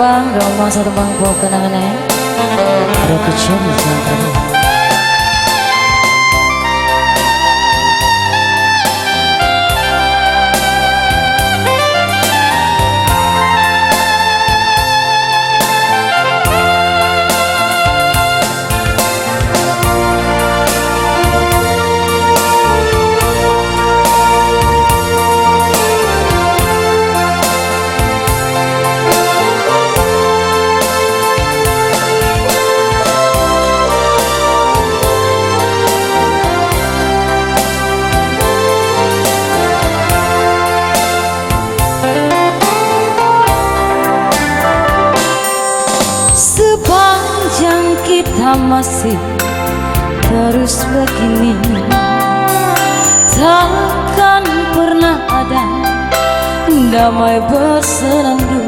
tembang, romang satu tembang bawa kenangannya. Ada kecil di sana. Sepanjang kita masih terus begini, takkan pernah ada damai bersenandung.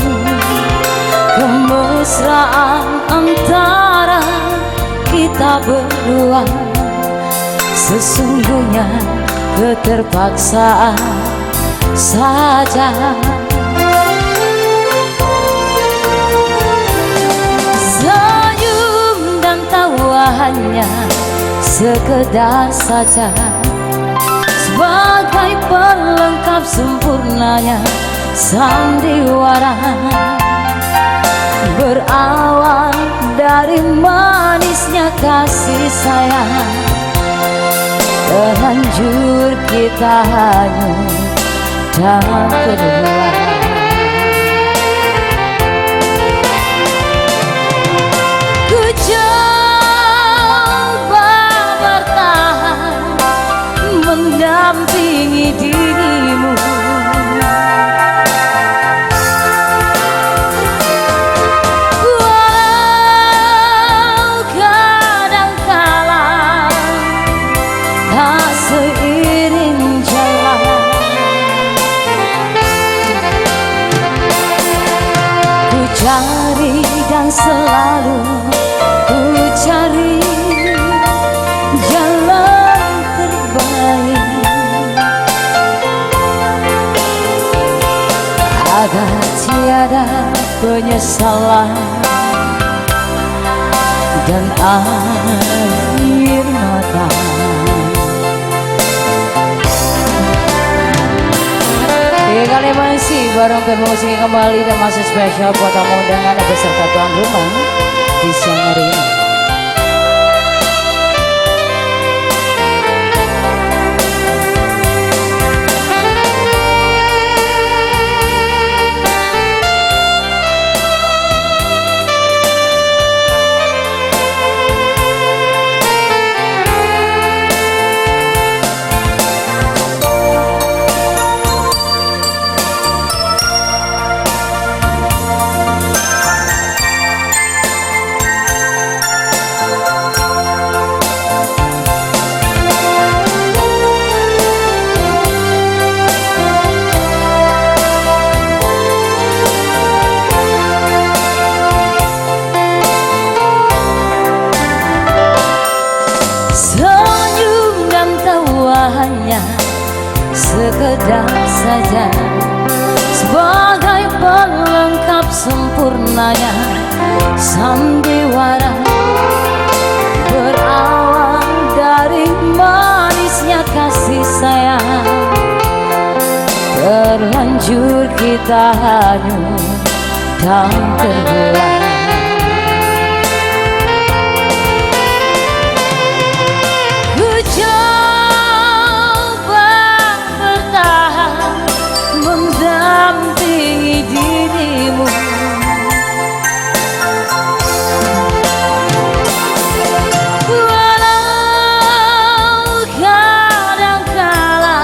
Kemesraan antara kita berdua sesungguhnya keterpaksaan saja. Hanya sekedar saja sebagai pelengkap sempurnanya sandiwara, berawal dari manisnya kasih sayang, terlanjur kita hanyut dalam kedua. Mendampingi dirimu, walau kadangkala tak seiring jalan. Ku cari dan selalu ku cari jalan terbaik agar tiada penyesalan dan air mata. Tiga kali masih bareng musik kembali dan masih spesial buat tamu undangan beserta tuan rumah di siang hari ini. Senyum dan tawa hanya sekedar saja sebagai pelengkap sempurnanya sandiwara, berawal dari manisnya kasih sayang, terlanjur kita hanyut dan tenggelam. Mendampingi dirimu, walau kadangkala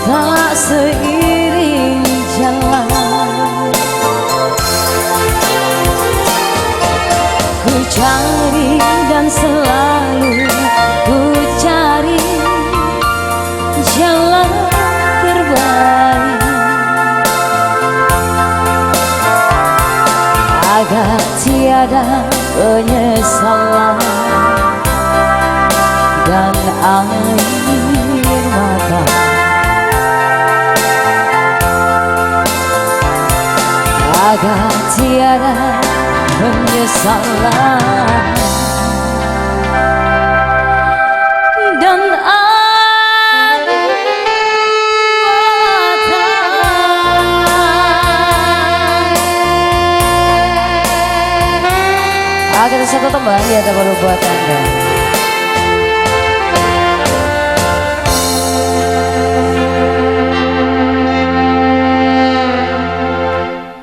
tak seiring jalan. Ku cari dan selalu ku cari jalan terbaik agar tiada penyesalan dan air mata. Agar tiada penyesalan. Dan kita satu teman ya, tak perlu buat Anda.